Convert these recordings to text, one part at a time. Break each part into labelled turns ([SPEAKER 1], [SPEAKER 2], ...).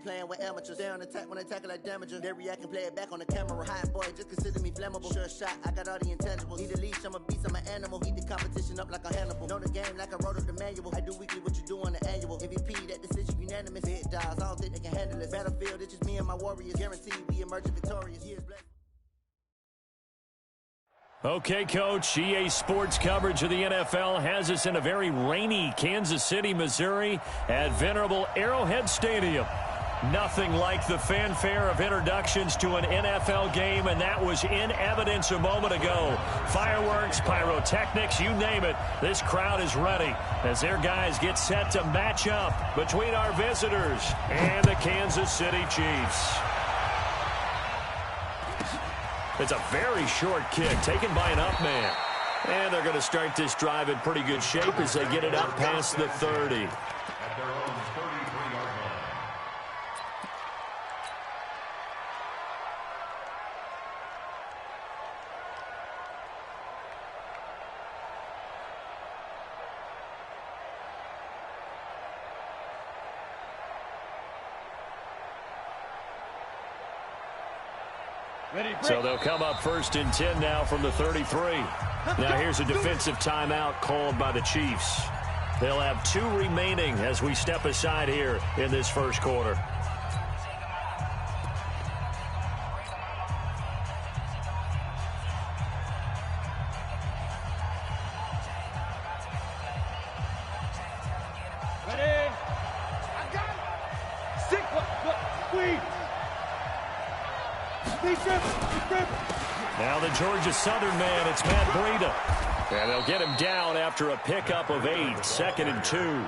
[SPEAKER 1] playing with amateurs. Stay on attack when I tackle like damager. They react and play it back on the camera. Hot boy, just consider me flammable. Sure shot, I got all the intangibles. Need a leash, I'm a beast, I'm an animal. Heat the competition up like a Hannibal. Know the game like I wrote up the manual. I do weekly what you do on the annual. MVP, that decision unanimous. Big dogs, I don't think they can handle it. Battlefield, it's just me and my warriors. Guaranteed we emerging victorious. Years blessed.
[SPEAKER 2] Okay, Coach, EA Sports coverage of the NFL has us in a very rainy Kansas City, Missouri at venerable Arrowhead Stadium. Nothing like the fanfare of introductions to an NFL game, and that was in evidence a moment ago. Fireworks, pyrotechnics, you name it. This crowd is ready as their guys get set to match up between our visitors and the Kansas City Chiefs. It's a very short kick taken by an up man. And they're going to start this drive in pretty good shape as they get it up past the 30. So they'll come up 1st and 10 now from the 33. Now here's a defensive timeout called by the Chiefs. They'll have 2 remaining as we step aside here in this first quarter.
[SPEAKER 3] Ready? I got it. 6, squeeze.
[SPEAKER 2] Now the Georgia Southern man, it's Matt Breida. And they'll get him down after a pickup of 8, 2nd and 2.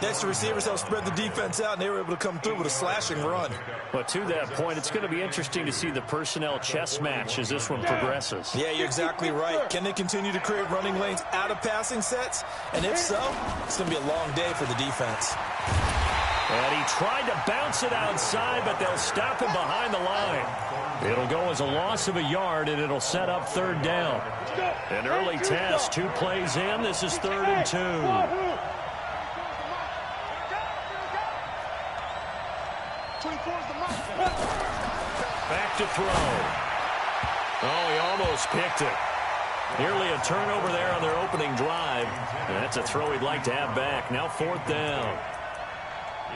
[SPEAKER 4] Next, the receivers helped spread the defense out, and they were able to come through with a slashing run.
[SPEAKER 2] But to that point, it's going to be interesting to see the personnel chess match as this one progresses.
[SPEAKER 4] Yeah, you're exactly right. Can they continue to create running lanes out of passing sets? And if so, it's going to be a long day for the defense.
[SPEAKER 2] And he tried to bounce it outside, but they'll stop him behind the line. It'll go as a loss of a yard, and it'll set up 3rd down. An early test, 2 plays in. This is 3rd and 2. Back to throw. Oh, he almost picked it. Nearly a turnover there on their opening drive. And that's a throw he'd like to have back. Now 4th down.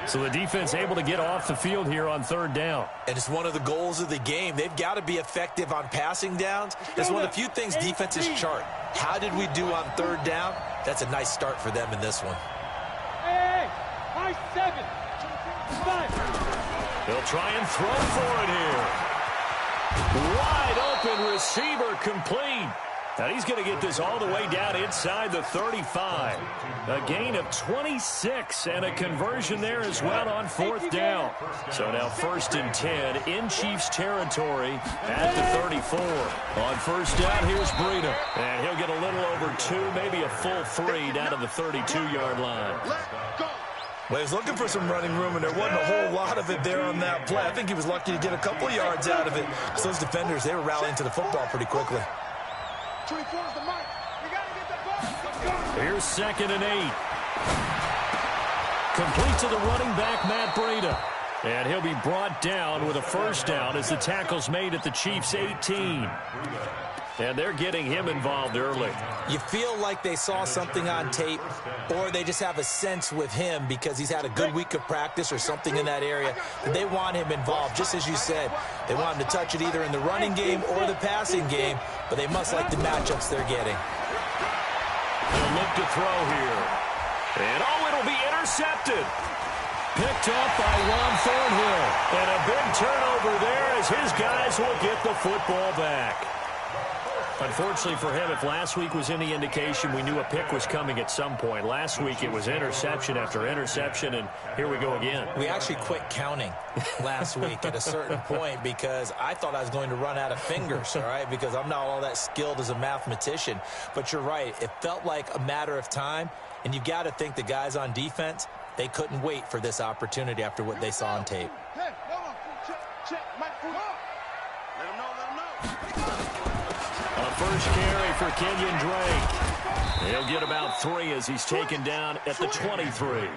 [SPEAKER 2] So the defense able to get off the field here on 3rd down.
[SPEAKER 4] And it's one of the goals of the game. They've got to be effective on passing downs. It's one of the few things defenses chart. How did we do on 3rd down? That's a nice start for them in this one.
[SPEAKER 3] Hey, high 7. 5.
[SPEAKER 2] They'll try and throw for it here. Wide open receiver complete. Now he's going to get this all the way down inside the 35. A gain of 26 and a conversion there as well on 4th down. So now 1st and 10 in Chiefs territory at the 34. On 1st down, here's Breida. And he'll get a little over 2, maybe a full 3 down to the 32-yard line.
[SPEAKER 4] Well, he was looking for some running room, and there wasn't a whole lot of it there on that play. I think he was lucky to get a couple yards out of it. So those defenders, they were rallying to the football pretty quickly.
[SPEAKER 3] 24 is the mark. We got to get the ball.
[SPEAKER 2] Here's 2nd and 8. Complete to the running back, Matt Breida. And he'll be brought down with a 1st down as the tackle's made at the Chiefs' 18. And they're getting him involved early.
[SPEAKER 4] You feel like they saw something on tape, or they just have a sense with him because he's had a good week of practice or something in that area. They want him involved, just as you said. They want him to touch it either in the running game or the passing game, but they must like the matchups they're getting.
[SPEAKER 2] They'll look to throw here. And, it'll be intercepted. Picked up by Juan Thornhill. And a big turnover there as his guys will get the football back. Unfortunately for him, if last week was any indication, we knew a pick was coming at some point. Last week it was interception after interception, and here we go again.
[SPEAKER 4] We actually quit counting last week at a certain point because I thought I was going to run out of fingers, all right, because I'm not all that skilled as a mathematician. But you're right. It felt like a matter of time, and you've got to think the guys on defense, they couldn't wait for this opportunity after what they saw on tape.
[SPEAKER 3] Hey, hold on. Check. Mike, pull up. Let him know.
[SPEAKER 2] First carry for Kenyon Drake. He'll get about 3 as he's taken down at the 23.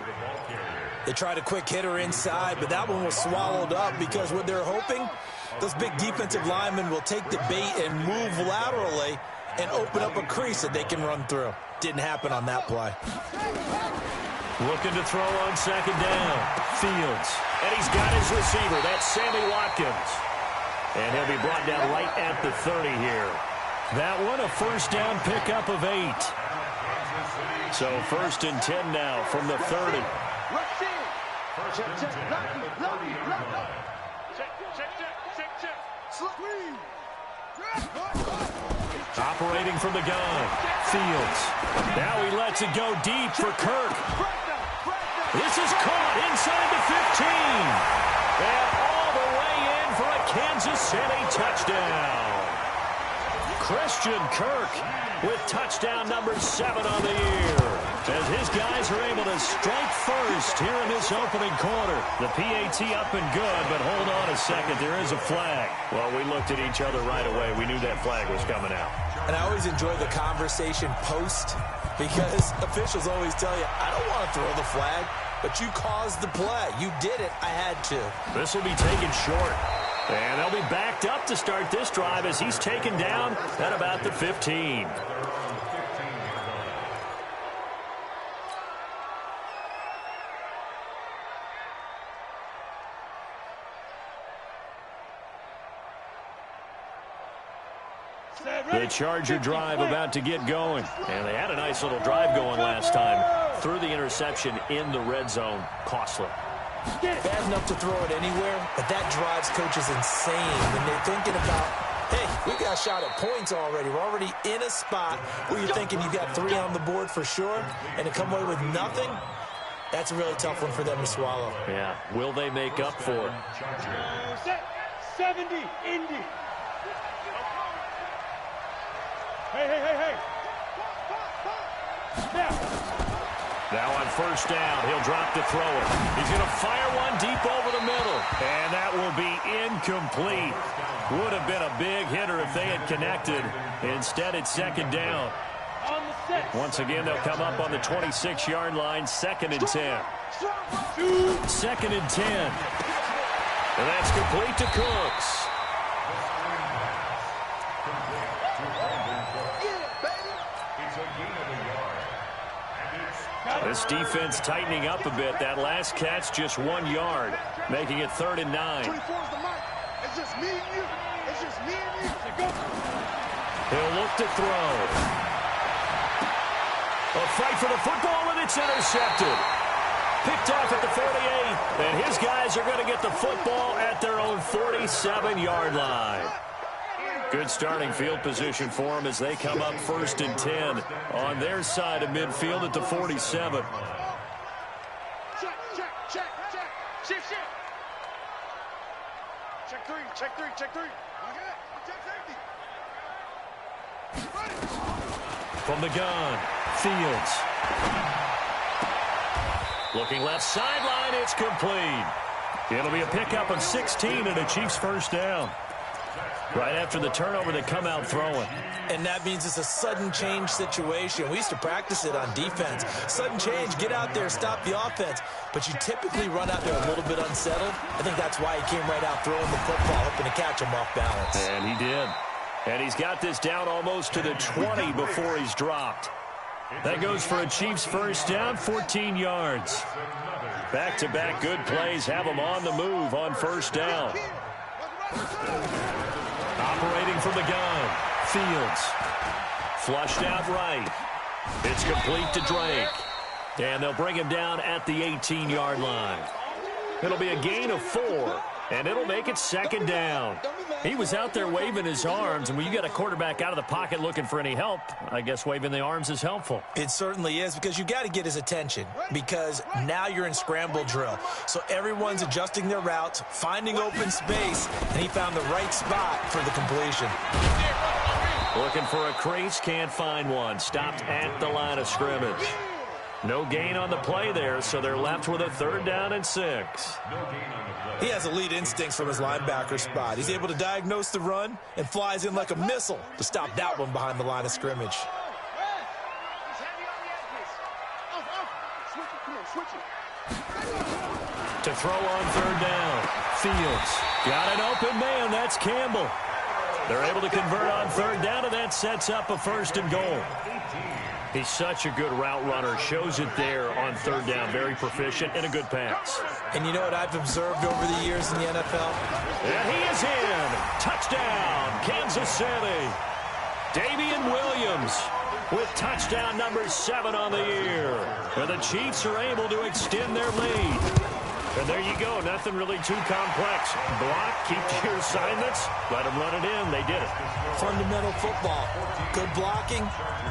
[SPEAKER 4] They tried a quick hitter inside, but that one was swallowed up because what they're hoping, those big defensive linemen will take the bait and move laterally and open up a crease that they can run through. Didn't happen on that play.
[SPEAKER 2] Looking to throw on second down. Fields. And he's got his receiver. That's Sammy Watkins. And he'll be brought down right at the 30 here. That one, a first down pickup of 8. So 1st and 10 now from the 30. Operating from the gun. Fields. Now he lets it go deep for Kirk. This is caught inside the 15. And all the way in for a Kansas City touchdown. Christian Kirk with touchdown number 7 on the year. As his guys are able to strike first here in this opening quarter. The PAT up and good, but hold on a second. There is a flag. Well, we looked at each other right away. We knew that flag was coming out.
[SPEAKER 4] And I always enjoy the conversation post because officials always tell you, I don't want to throw the flag, but you caused the play. You did it. I had to.
[SPEAKER 2] This will be taken short. And they'll be backed up to start this drive as he's taken down at about the 15. The Charger drive about to get going. And they had a nice little drive going last time. Threw the interception in the red zone. Costly.
[SPEAKER 4] Bad enough to throw it anywhere, but that drives coaches insane when they're thinking about, hey, we got a shot at points already. We're already in a spot where you're thinking you got 3 on the board for sure, and to come away with nothing, that's a really tough one for them to swallow.
[SPEAKER 2] Yeah, will they make up for it?
[SPEAKER 3] 70, Indy. Hey.
[SPEAKER 2] Now on first down, he'll drop to throw it. He's going to fire one deep over the middle. And that will be incomplete. Would have been a big hitter if they had connected. Instead, it's second down. Once again, they'll come up on the 26-yard line, 2nd and 10. 2nd and 10. And that's complete to Cooks. This defense tightening up a bit. That last catch, just 1 yard, making it 3rd and 9.
[SPEAKER 3] 24 is the mark. It's just me and you. It's just me and you.
[SPEAKER 2] He'll look to throw. A fight for the football, and it's intercepted. Picked off at the 48, and his guys are going to get the football at their own 47-yard line. Good starting field position for them as they come up 1st and 10 on their side of midfield at the 47.
[SPEAKER 3] Check. Shift. Check three. Okay. Check safety.
[SPEAKER 2] From the gun, Fields. Looking left sideline, it's complete. It'll be a pickup of 16 and a Chiefs first down. Right after the turnover, they come out throwing.
[SPEAKER 4] And that means it's a sudden change situation. We used to practice it on defense. Sudden change, get out there, stop the offense. But you typically run out there a little bit unsettled. I think that's why he came right out throwing the football, hoping to catch him off balance.
[SPEAKER 2] And he did. And he's got this down almost to the 20 before he's dropped. That goes for a Chiefs first down, 14 yards. Back-to-back good plays have them on the move on first down. Operating from the gun, Fields. Flushed out right. It's complete to Drake. And they'll bring him down at the 18-yard line. It'll be a gain of 4, and it'll make it 2nd down. He was out there waving his arms, and when you get a quarterback out of the pocket looking for any help, I guess waving the arms is helpful.
[SPEAKER 4] It certainly is, because you got to get his attention, because now you're in scramble drill. So everyone's adjusting their routes, finding open space, and he found the right spot for the completion.
[SPEAKER 2] Looking for a crease, can't find one. Stopped at the line of scrimmage. No gain on the play there, so they're left with a 3rd down and 6.
[SPEAKER 4] He has elite instincts from his linebacker spot. He's able to diagnose the run and flies in like a missile to stop that one behind the line of scrimmage.
[SPEAKER 3] Switch it.
[SPEAKER 2] To throw on third down. Fields got an open man. That's Campbell. They're able to convert on third down, and that sets up a first and goal. He's such a good route runner. Shows it there on third down. Very proficient and a good pass.
[SPEAKER 4] And you know what I've observed over the years in the NFL?
[SPEAKER 2] And he is in. Touchdown, Kansas City. Damian Williams with touchdown number 7 on the year. And the Chiefs are able to extend their lead. And there you go. Nothing really too complex. Block, keep to your assignments, let them run it in. They did it.
[SPEAKER 4] Fundamental football. Good blocking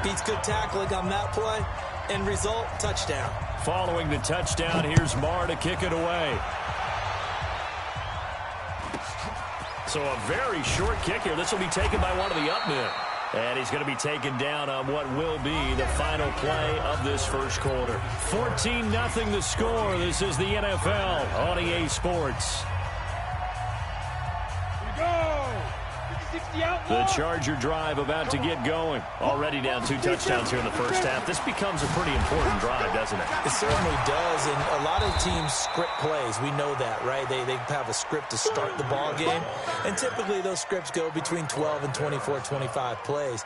[SPEAKER 4] beats good tackling on that play. End result, touchdown.
[SPEAKER 2] Following the touchdown, here's Marr to kick it away. So a very short kick here. This will be taken by one of the up men. And he's going to be taken down on what will be the final play of this first quarter. 14-0 the score. This is the NFL on EA Sports. The Charger drive about to get going. Already down 2 touchdowns here in the first half. This becomes a pretty important drive, doesn't it?
[SPEAKER 4] It certainly does, and a lot of teams script plays. We know that, right? They have a script to start the ball game, and typically those scripts go between 12 and 24, 25 plays.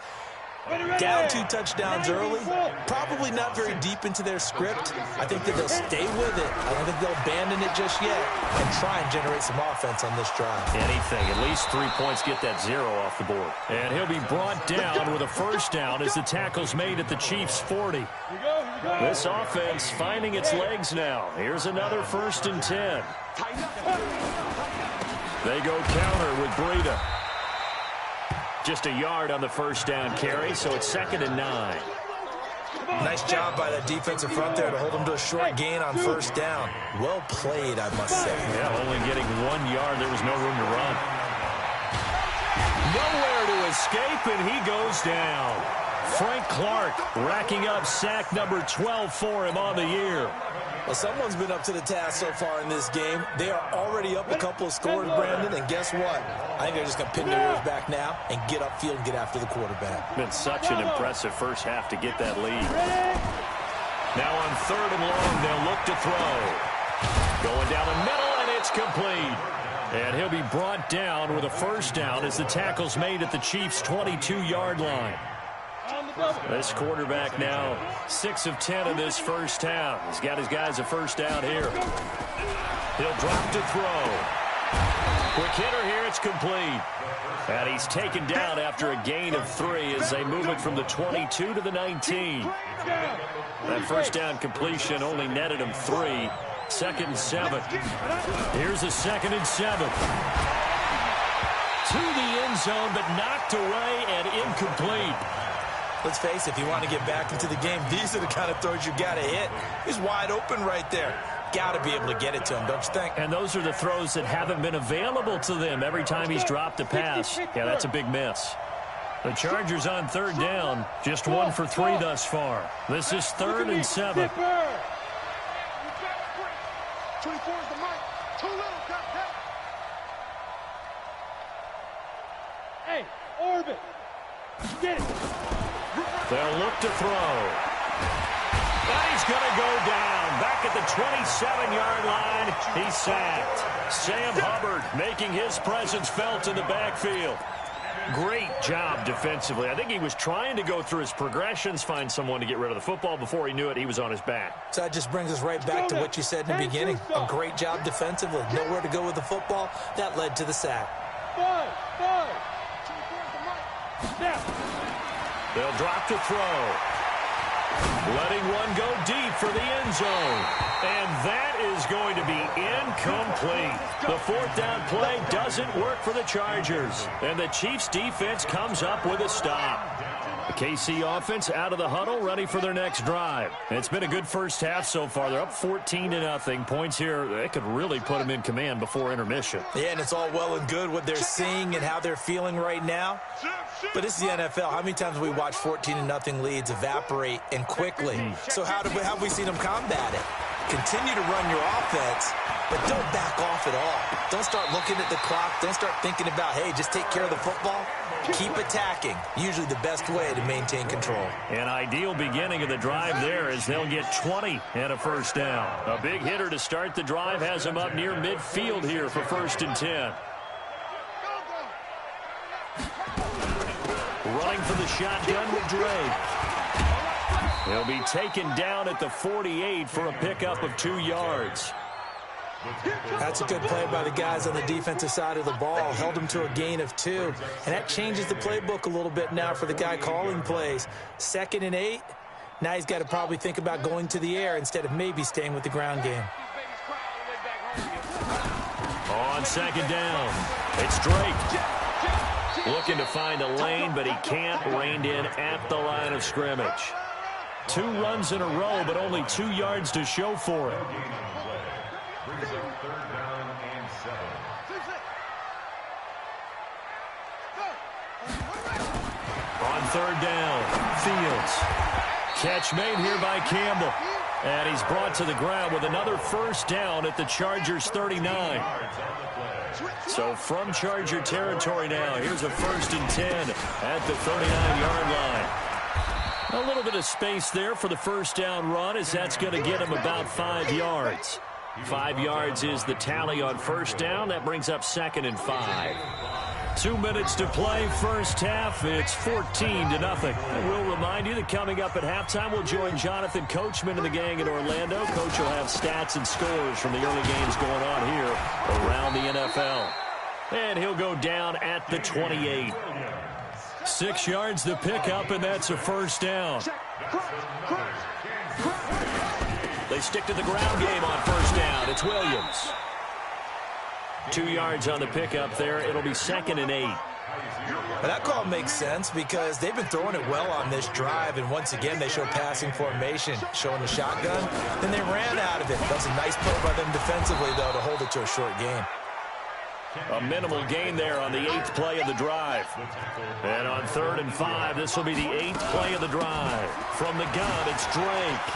[SPEAKER 4] Down 2 touchdowns early, probably not very deep into their script. I think that they'll stay with it. I don't think they'll abandon it just yet and try and generate some offense on this drive.
[SPEAKER 2] Anything. At least 3 points, get that 0 off the board. And he'll be brought down with a first down as the tackle's made at the Chiefs' 40. This offense finding its legs now. Here's another 1st and 10. They go counter with Breida. Just a yard on the first down carry, so it's 2nd and 9.
[SPEAKER 4] Nice job by that defensive front there to hold them to a short gain on first down. Well played, I must say.
[SPEAKER 2] Yeah, only getting 1 yard. There was no room to run. Nowhere to escape, and he goes down. Frank Clark racking up sack number 12 for him on the year.
[SPEAKER 4] Well, someone's been up to the task so far in this game. They are already up a couple of scores, Brandon, and guess what? I think they're just going to pin their ears back now and get upfield and get after the quarterback.
[SPEAKER 2] Been such an impressive first half to get that lead. Now on 3rd and long, they'll look to throw. Going down the middle, and it's complete. And he'll be brought down with a first down as the tackle's made at the Chiefs' 22-yard line. This quarterback now 6 of 10 in this first half. He's got his guys a first down here. He'll drop to throw. Quick hitter here, it's complete. And he's taken down after a gain of 3 as they move it from the 22 to the 19. That first down completion only netted him 3. 2nd and 7. Here's a 2nd and 7. To the end zone, but knocked away and incomplete.
[SPEAKER 4] Let's face it, if you want to get back into the game, these are the kind of throws you got to hit. He's wide open right there. Got to be able to get it to him, don't you think?
[SPEAKER 2] And those are the throws that haven't been available to them every time he's dropped a pass. Yeah, that's a big miss. The Chargers on 3rd down, just 1 for 3 thus far. This is 3rd and 7.
[SPEAKER 3] 24 is the mark. Too little, cut. Hey, orbit. Get it.
[SPEAKER 2] They'll look to throw. And he's going to go down. Back at the 27-yard line, he's sacked. Sam Hubbard making his presence felt in the backfield. Great job defensively. I think he was trying to go through his progressions, find someone to get rid of the football. Before he knew it, he was on his back.
[SPEAKER 4] So that just brings us right back to what you said in the beginning. A great job defensively. Nowhere to go with the football. That led to the sack.
[SPEAKER 3] 5. 24 is the mark. Snap.
[SPEAKER 2] They'll drop to throw. Letting one go deep for the end zone. And that is going to be incomplete. The 4th down play doesn't work for the Chargers. And the Chiefs defense comes up with a stop. The KC offense out of the huddle, ready for their next drive. It's been a good first half so far. They're up 14-0. Points here, they could really put them in command before intermission.
[SPEAKER 4] Yeah, and it's all well and good what they're seeing and how they're feeling right now. But this is the NFL. How many times have we watched 14-0 leads evaporate and quickly? So how have we seen them combat it? continue to run your offense, but don't back off at all. Don't start looking at the clock. Don't start thinking about, hey, just take care of the football. Keep attacking. Usually the best way to maintain control.
[SPEAKER 2] An ideal beginning of the drive there as they'll get 20 and a first down. A big hitter to start the drive has him up near midfield here for 1st and 10. Running for the shotgun with Drake. He'll be taken down at the 48 for a pickup of 2 yards.
[SPEAKER 4] That's a good play by the guys on the defensive side of the ball. Held them to a gain of 2. And that changes the playbook a little bit now for the guy calling plays. 2nd and 8. Now he's got to probably think about going to the air instead of maybe staying with the ground game.
[SPEAKER 2] On 2nd down, it's Drake. Looking to find a lane, but he can't. Reined in at the line of scrimmage. 2 runs in a row, but only 2 yards to show for it. On 3rd down, Fields. Catch made here by Campbell. And he's brought to the ground with another first down at the Chargers' 39. So from Charger territory now, here's a 1st and 10 at the 39-yard line. A little bit of space there for the first down run, as that's going to get him about 5 yards. 5 yards is the tally on first down. That brings up 2nd and 5. 2 minutes to play, first half. It's 14-0. And we'll remind you that coming up at halftime, we'll join Jonathan Coachman and the gang in Orlando. Coach will have stats and scores from the early games going on here around the NFL. And he'll go down at the 28. 6 yards to pick up, and that's a first down. They stick to the ground game on first down. It's Williams. 2 yards on the pickup there. It'll be 2nd and 8.
[SPEAKER 4] But that call makes sense because they've been throwing it well on this drive, and once again they show passing formation, showing the shotgun. Then they ran out of it. That was a nice play by them defensively, though, to hold it to a short game.
[SPEAKER 2] A minimal gain there on the 8th play of the drive. And on 3rd and 5, this will be the 8th play of the drive. From the gun, it's Drake.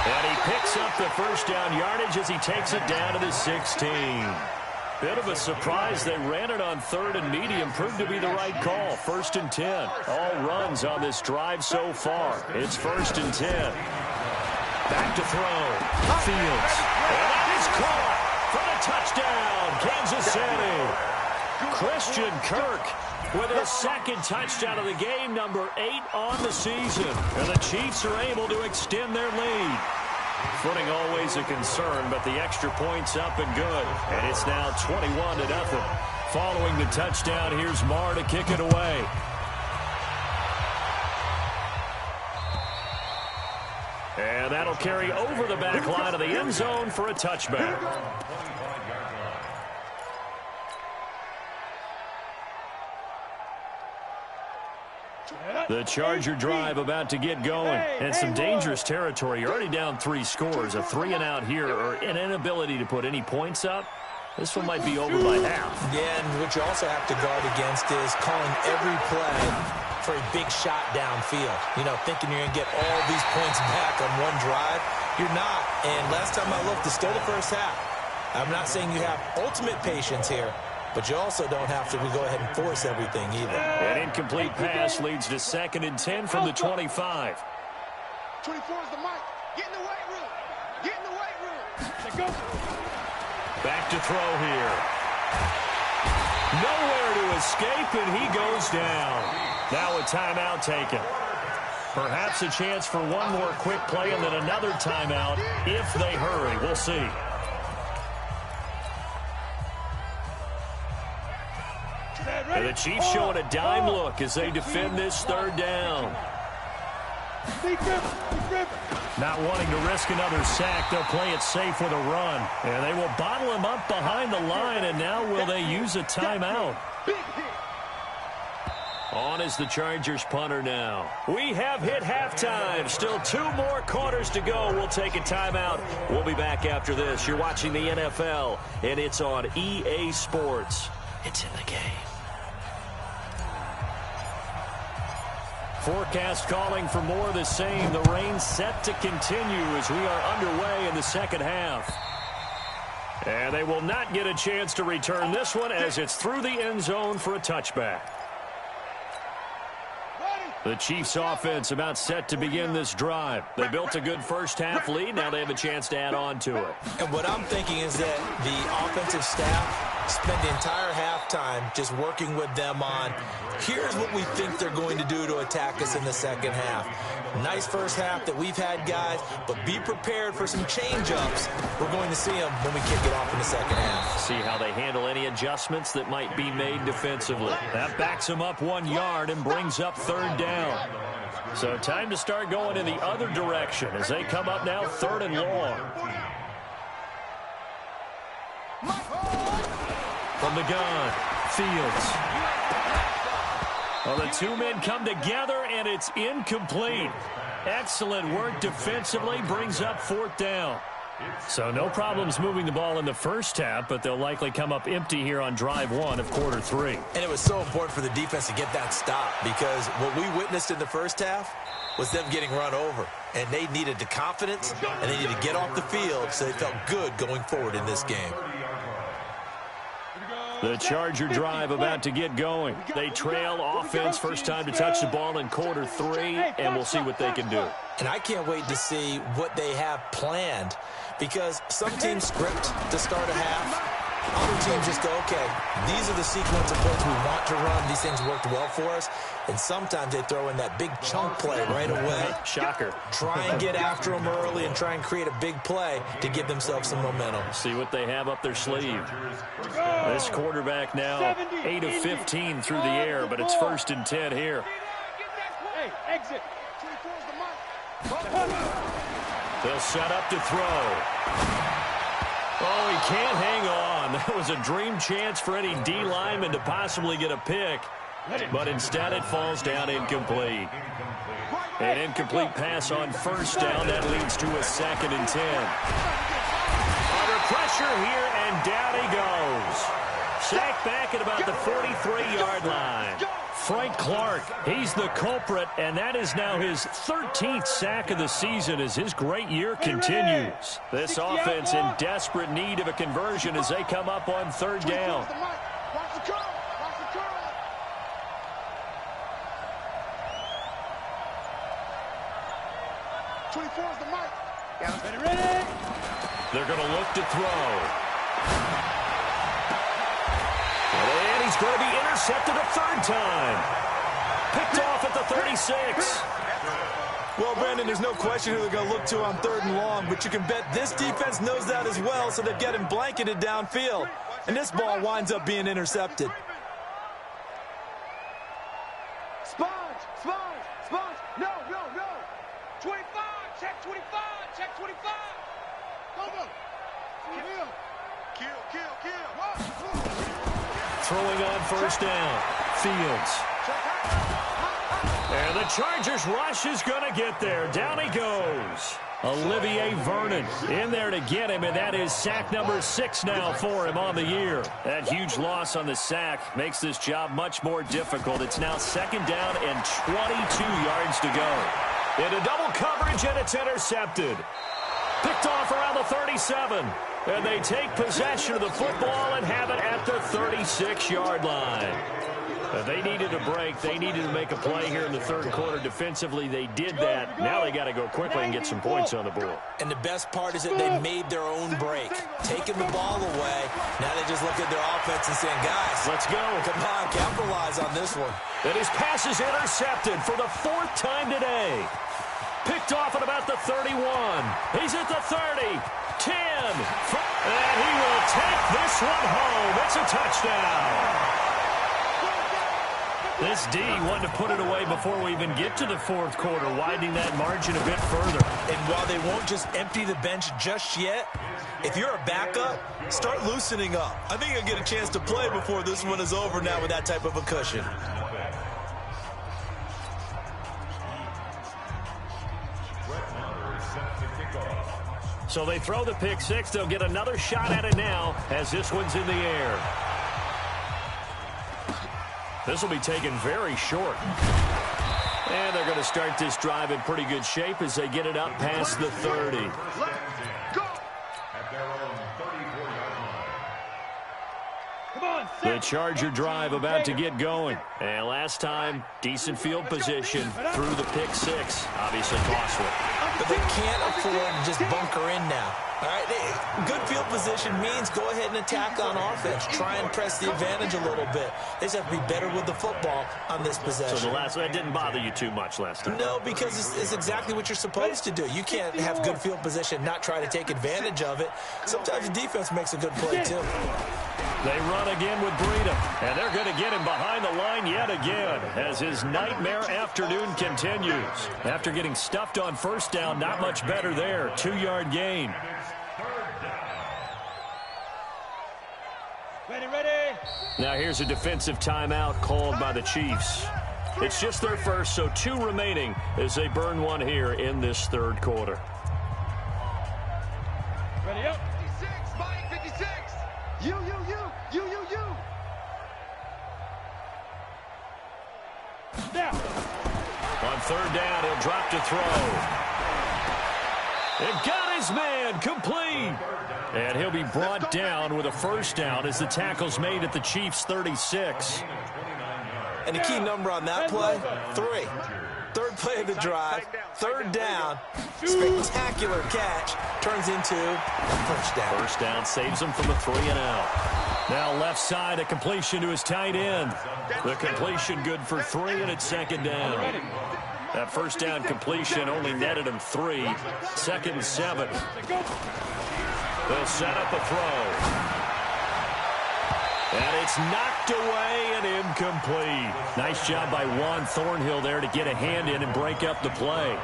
[SPEAKER 2] And he picks up the first down yardage as he takes it down to the 16. Bit of a surprise. They ran it on 3rd and medium. Proved to be the right call. 1st and 10. All runs on this drive so far. It's 1st and 10. Back to throw. Fields. And that is caught for the touchdown. Kansas City. Christian Kirk with his 2nd touchdown of the game, number 8 on the season. And the Chiefs are able to extend their lead. Footing always a concern, but the extra point's up and good. And it's now 21-0. Following the touchdown, here's Marr to kick it away. And that'll carry over the back line of the end zone for a touchback. The Charger drive about to get going. And some dangerous territory. You're already down 3 scores. A 3-and-out here, or an inability to put any points up. This one might be over by half.
[SPEAKER 4] Yeah, and what you also have to guard against is calling every play for a big shot downfield. You know, thinking you're going to get all these points back on one drive. You're not. And last time I looked, it's still the first half. I'm not saying you have ultimate patience here, but you also don't have to go ahead and force everything either.
[SPEAKER 2] An incomplete pass leads to 2nd and 10 from the 25.
[SPEAKER 3] 24 is the mic. Get in the weight room. Get in the weight room. Let's go.
[SPEAKER 2] Back to throw here. Nowhere to escape, and he goes down. Now a timeout taken. Perhaps a chance for one more quick play and then another timeout if they hurry. We'll see. And the Chiefs showing a dime look as they defend this 3rd down. Not wanting to risk another sack, they'll play it safe with a run. And they will bottle him up behind the line, and now will they use a timeout? On is the Chargers punter now. We have hit halftime. Still 2 more quarters to go. We'll take a timeout. We'll be back after this. You're watching the NFL, and it's on EA Sports. It's in the game. Forecast calling for more of the same. The rain set to continue as we are underway in the second half. And they will not get a chance to return this one as it's through the end zone for a touchback. The Chiefs offense about set to begin this drive. They built a good first half lead. Now they have a chance to add on to it.
[SPEAKER 4] And what I'm thinking is that the offensive staff spent the entire halftime just working with them on, here's what we think they're going to do to attack us in the second half. Nice first half that we've had, guys, but be prepared for some change-ups. We're going to see them when we kick it off in the second half.
[SPEAKER 2] See how they handle any adjustments that might be made defensively. That backs them up 1 yard and brings up third down. So time to start going in the other direction as they come up now third and long. From the gun, Fields. Well, the two men come together, and it's incomplete. Excellent work defensively, brings up fourth down. So no problems moving the ball in the first half, but they'll likely come up empty here on drive one of quarter three.
[SPEAKER 4] And it was so important for the defense to get that stop because what we witnessed in the first half was them getting run over. And they needed the confidence, and they needed to get off the field so they felt good going forward in this game.
[SPEAKER 2] The Charger drive about to get going. They trail offense, first time to touch the ball in quarter three, and we'll see what they can do.
[SPEAKER 4] And I can't wait to see what they have planned because some teams script to start a half. Other teams just go, okay, these are the sequence of plays we want to run. These things worked well for us. And sometimes they throw in that big chunk play right away.
[SPEAKER 2] Shocker.
[SPEAKER 4] Try and get after them early and try and create a big play to give themselves some momentum.
[SPEAKER 2] See what they have up their sleeve. This quarterback now 8 of 15 through the air, but it's 1st and 10 here.
[SPEAKER 3] Hey, exit.
[SPEAKER 2] They'll set up to throw. Oh, he can't hang on. That was a dream chance for any D lineman to possibly get a pick. But instead it falls down incomplete. An incomplete pass on first down. That leads to a 2nd and 10. Under pressure here, and down he goes. Sacked back at about the 43-yard line. Frank Clark, he's the culprit, and that is now his 13th sack of the season as his great year continues. This offense in desperate need of a conversion as they come up on third down. They're going to look to throw. And he's going to be intercepted a third time. Picked off at the 36.
[SPEAKER 4] Well, Brandon, there's no question who they're going to look to on third and long, but you can bet this defense knows that as well, so they've got him blanketed downfield. And this ball winds up being intercepted.
[SPEAKER 3] Sponge. No. 25, check 25, check 25. Go. Kill.
[SPEAKER 2] Throwing on first down. Fields. And the Chargers rush is going to get there. Down he goes. Olivier Vernon in there to get him, and that is sack number 6 now for him on the year. That huge loss on the sack makes this job much more difficult. It's now 2nd down and 22 yards to go. Into double coverage, and it's intercepted. Picked off around the 37. And they take possession of the football and have it at the 36-yard line. They needed a break. They needed to make a play here in the third quarter. Defensively, they did that. Now they got to go quickly and get some points on the board.
[SPEAKER 4] And the best part is that they made their own break. Taking the ball away. Now they just look at their offense and saying, guys,
[SPEAKER 2] let's go.
[SPEAKER 4] Come on, capitalize on this one.
[SPEAKER 2] And his pass is intercepted for the 4th time today. Picked off at about the 31. He's at the 30. 10. And he will take this one home. It's a touchdown. This D wanted to put it away before we even get to the fourth quarter, widening that margin a bit further.
[SPEAKER 4] And while they won't just empty the bench just yet, if you're a backup, start loosening up. I think you'll get a chance to play before this one is over now with that type of a cushion.
[SPEAKER 2] So they throw the pick six. They'll get another shot at it now as this one's in the air. This will be taken very short. And they're going to start this drive in pretty good shape as they get it up past the 30. The Charger drive about to get going. And last time, decent field position through the pick six. Obviously costly.
[SPEAKER 4] But they can't afford to just bunker in now. All right, good field position means go ahead and attack on offense. Try and press the advantage a little bit. They just have to be better with the football on this possession.
[SPEAKER 2] So that didn't bother you too much last time?
[SPEAKER 4] No, because it's exactly what you're supposed to do. You can't have good field position and not try to take advantage of it. Sometimes the defense makes a good play, too.
[SPEAKER 2] They run again with Breida, and they're going to get him behind the line yet again as his nightmare afternoon continues. After getting stuffed on first down, not much better there. 2-yard gain.
[SPEAKER 3] Ready.
[SPEAKER 2] Now here's a defensive timeout called by the Chiefs. It's just their first, so 2 remaining as they burn one here in this third quarter.
[SPEAKER 3] Ready up. 56, Mike, 56. You. Now.
[SPEAKER 2] On third down, he'll drop to throw. And got his man complete. And he'll be brought down with a first down as the tackle's made at the Chiefs' 36.
[SPEAKER 4] And the key number on that play, 3. Third play of the drive, third down, spectacular catch, turns into first down.
[SPEAKER 2] First down saves him from a 3-and-out. Now left side, a completion to his tight end. The completion good for 3, and it's second down. That first down completion only netted him 3. 2nd and 7. They'll set up a throw. And it's knocked away and incomplete. Nice job by Juan Thornhill there to get a hand in and break up the play.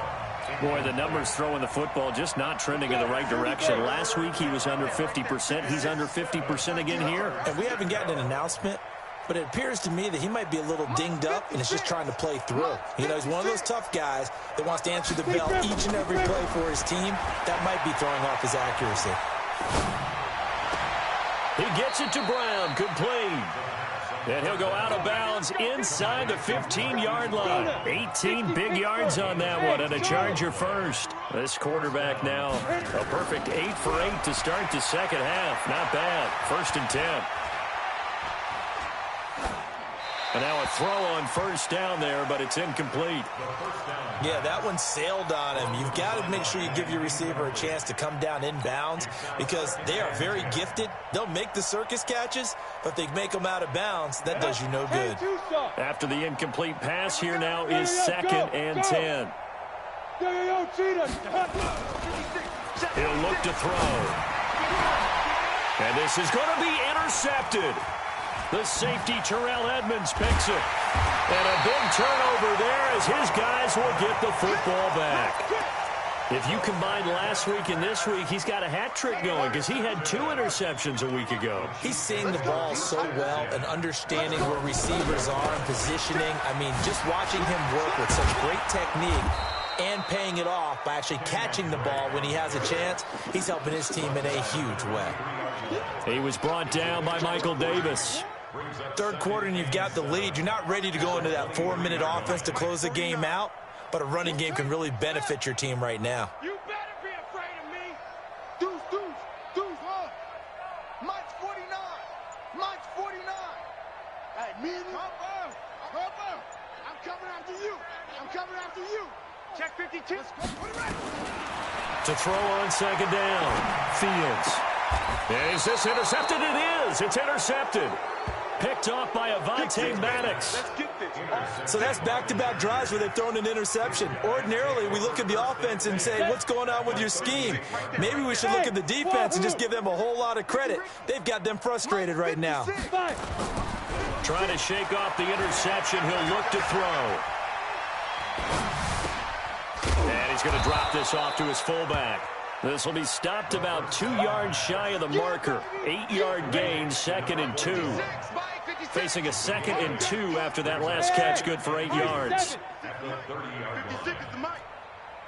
[SPEAKER 2] Boy, the numbers throwing the football just not trending in the right direction. Last week he was under 50%. He's under 50% again here.
[SPEAKER 4] And we haven't gotten an announcement, but it appears to me that he might be a little dinged up and is just trying to play through. You know, he's one of those tough guys that wants to answer the bell each and every play for his team. That might be throwing off his accuracy.
[SPEAKER 2] He gets it to Brown, complete. And he'll go out of bounds inside the 15-yard line. 18 big yards on that one, and a Charger first. This quarterback now, a perfect 8 for 8 to start the second half. Not bad. 1st and 10. And now a throw on first down there, but it's incomplete.
[SPEAKER 4] Yeah, that one sailed on him. You've got to make sure you give your receiver a chance to come down inbounds because they are very gifted. They'll make the circus catches, but they make them out of bounds. That does you no good.
[SPEAKER 2] After the incomplete pass, here now is 2nd and 10. He'll look to throw. And this is going to be intercepted. The safety, Terrell Edmonds, picks it. And a big turnover there as his guys will get the football back. If you combine last week and this week, he's got a hat trick going because he had 2 interceptions a week ago.
[SPEAKER 4] He's seeing the ball so well and understanding where receivers are and positioning. I mean, just watching him work with such great technique and paying it off by actually catching the ball when he has a chance, he's helping his team in a huge way.
[SPEAKER 2] He was brought down by Michael Davis.
[SPEAKER 4] Third quarter and you've got the lead. You're not ready to go into that 4-minute offense to close the game out, but a running game can really benefit your team right now.
[SPEAKER 3] You better be afraid of me. Deuce, huh? Mike's 49. Mike's 49. Hey, me and you. I'm coming after you. Check 52.
[SPEAKER 2] To throw on second down. Fields. Is this intercepted? It is. It's intercepted. Picked off by Avonte Maddox.
[SPEAKER 4] So that's back-to-back drives where they've thrown an interception. Ordinarily, we look at the offense and say, what's going on with your scheme? Maybe we should look at the defense and just give them a whole lot of credit. They've got them frustrated right now.
[SPEAKER 2] Trying to shake off the interception. He'll look to throw. And he's going to drop this off to his fullback. This will be stopped about 2 yards shy of the marker. 8-yard gain, 2nd and 2. Facing a 2nd and 2 after that last catch, good for 8 yards.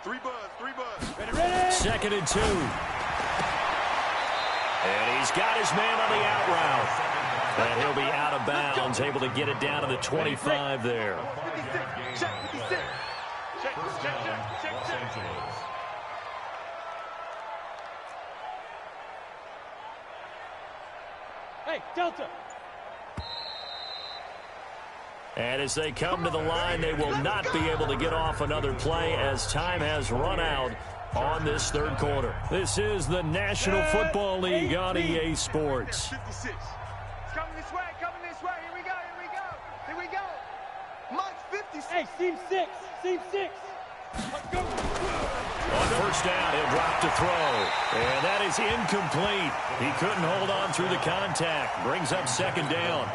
[SPEAKER 2] 2nd and 2. And he's got his man on the out route. And he'll be out of bounds, able to get it down to the 25 there.
[SPEAKER 5] First down, Los Angeles.
[SPEAKER 6] Hey, Delta.
[SPEAKER 2] And as they come to the line, they will not be able to get off another play as time has run out on this third quarter. This is the National Football League on EA Sports.
[SPEAKER 3] It's coming this way, here we go, here we go. Mike's 56.
[SPEAKER 6] Hey, seam 6, seam 6. Let's go.
[SPEAKER 2] On first down, he'll drop to throw. And that is incomplete. He couldn't hold on through the contact. Brings up second down.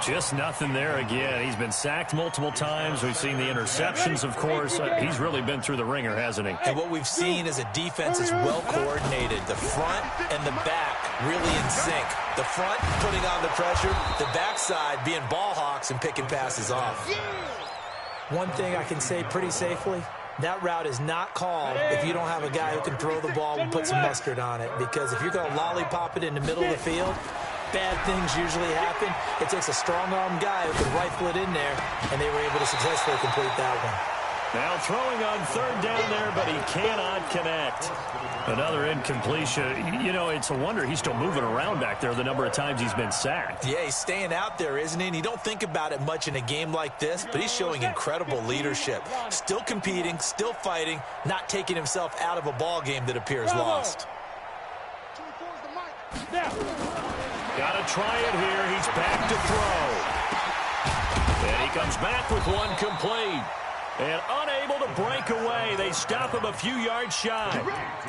[SPEAKER 2] Just nothing there again. He's been sacked multiple times. We've seen the interceptions, of course. He's really been through the ringer, hasn't he?
[SPEAKER 4] And what we've seen is a defense is well coordinated. The front and the back really in sync. The front putting on the pressure, the backside being ball hawks and picking passes off.
[SPEAKER 7] One thing I can say pretty safely, that route is not called if you don't have a guy who can throw the ball and put some mustard on it. Because if you're going to lollipop it in the middle of the field, bad things usually happen. It takes a strong-arm guy who can rifle it in there, and they were able to successfully complete that one.
[SPEAKER 2] Now throwing on third down there, but he cannot connect. Another incompletion. You know, it's a wonder he's still moving around back there the number of times he's been sacked.
[SPEAKER 4] Yeah, he's staying out there, isn't he? And you don't think about it much in a game like this, but he's showing incredible leadership. Still competing, still fighting, not taking himself out of a ball game that appears lost.
[SPEAKER 2] Got to try it here. He's back to throw. And he comes back with one complete. And unable to break away. They stop him a few yards shy.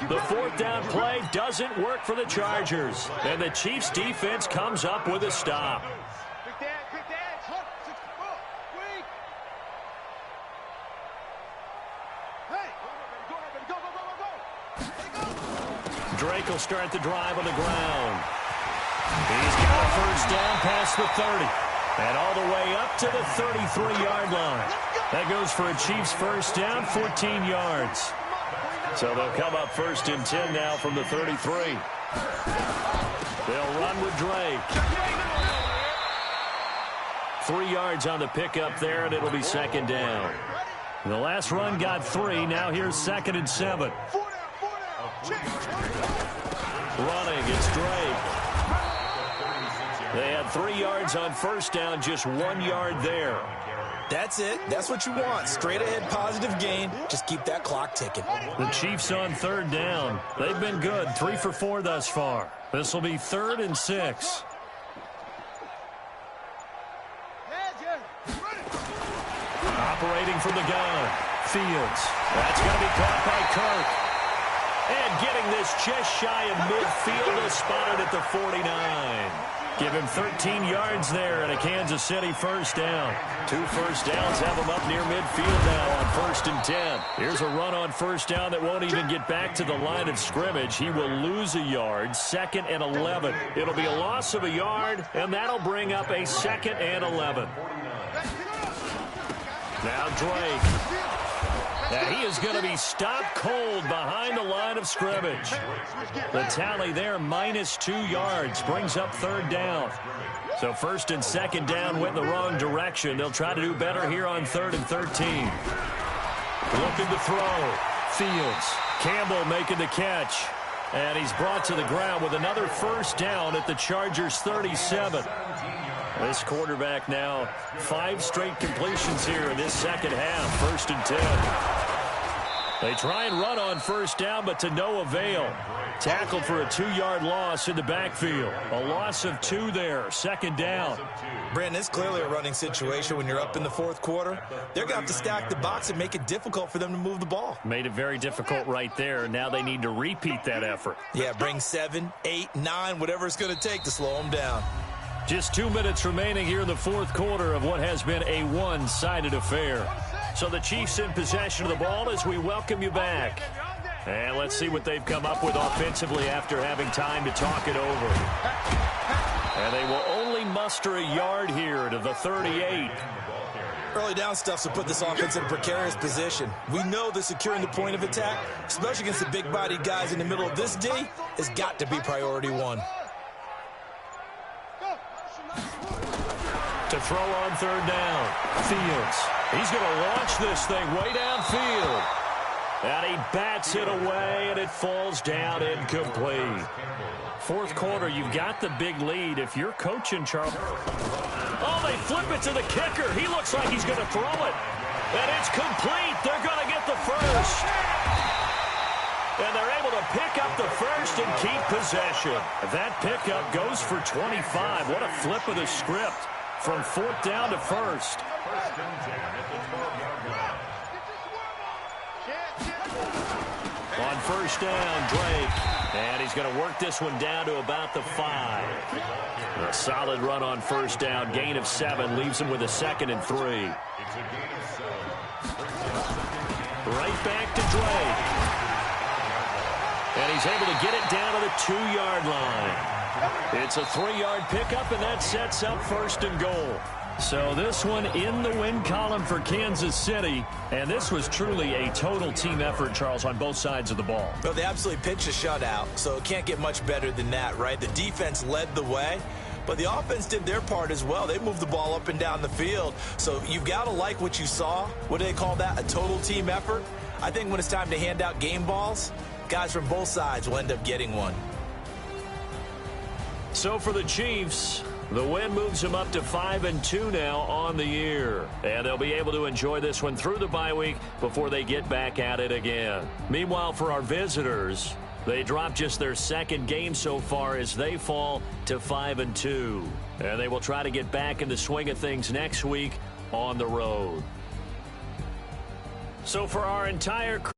[SPEAKER 2] The fourth down play doesn't work for the Chargers. And the Chiefs defense comes up with a stop. Drake will start the drive on the ground. He's got a first down past the 30. And all the way up to the 33-yard line. That goes for a Chiefs first down, 14 yards. So they'll come up first and 10 now from the 33. They'll run with Drake. 3 yards on the pickup there, and it'll be second down. The last run got 3. Now here's second and 7. Running, it's Drake. They had 3 yards on first down, just 1 yard there.
[SPEAKER 4] That's it. That's what you want. Straight ahead positive gain. Just keep that clock ticking.
[SPEAKER 2] The Chiefs on third down. They've been good. 3 for 4 thus far. This will be 3rd and 6. Operating from the gun. Fields. That's going to be caught by Kirk. And getting this just shy of midfield, is spotted at the 49. Give him 13 yards there and a Kansas City first down. 2 first downs have him up near midfield now on 1st and 10. Here's a run on first down that won't even get back to the line of scrimmage. He will lose a yard, 2nd and 11. It'll be a loss of a yard, and that'll bring up a 2nd and 11. Now Drake. Now he is going to be stopped cold behind the line of scrimmage. The tally there, -2 yards, brings up 3rd down. So 1st and 2nd down went in the wrong direction. They'll try to do better here on 3rd and 13. Looking to throw. Fields. Campbell making the catch. And he's brought to the ground with another first down at the Chargers' 37. This quarterback now 5 straight completions here in this second half. 1st and 10. They try and run on first down, but to no avail. Tackled for a 2-yard loss in the backfield. A loss of 2 there. 2nd down.
[SPEAKER 4] Brandon, it's clearly a running situation when you're up in the 4th quarter. They're going to have to stack the box and make it difficult for them to move the ball.
[SPEAKER 2] Made it very difficult right there. Now they need to repeat that effort.
[SPEAKER 4] Yeah, bring 7, 8, 9, whatever it's going to take to slow them down.
[SPEAKER 2] Just 2 minutes remaining here in the 4th quarter of what has been a one-sided affair. So the Chiefs in possession of the ball as we welcome you back. And let's see what they've come up with offensively after having time to talk it over. And they will only muster a yard here to the 38.
[SPEAKER 4] Early down stuff to put this offense in a precarious position. We know that securing the point of attack, especially against the big-bodied guys in the middle of this D, has got to be priority 1.
[SPEAKER 2] To throw on third down. Fields. He's going to launch this thing way downfield. And he bats it away, and it falls down incomplete. Fourth quarter, you've got the big lead. If you're coaching, Charles. Oh, they flip it to the kicker. He looks like he's going to throw it. And it's complete. They're going to get the first. And they're able to pick up the first and keep possession. That pickup goes for 25. What a flip of the script from fourth down to first. On first down, Drake. And he's going to work this one down to about the 5. A solid run on first down. Gain of 7 leaves him with a 2nd and 3. Right back to Drake. And he's able to get it down to the 2-yard line. It's a 3-yard pickup, and that sets up first and goal. So this one in the win column for Kansas City, and this was truly a total team effort, Charles, on both sides of the ball.
[SPEAKER 4] Well, they absolutely pitched a shutout, so it can't get much better than that, right? The defense led the way, but the offense did their part as well. They moved the ball up and down the field, so you've got to like what you saw. What do they call that? A total team effort? I think when it's time to hand out game balls, guys from both sides will end up getting one.
[SPEAKER 2] So for the Chiefs, the win moves them up to 5-2 now on the year. And they'll be able to enjoy this one through the bye week before they get back at it again. Meanwhile, for our visitors, they dropped just their 2nd game so far as they fall to 5-2. And they will try to get back in the swing of things next week on the road. So for our entire crew,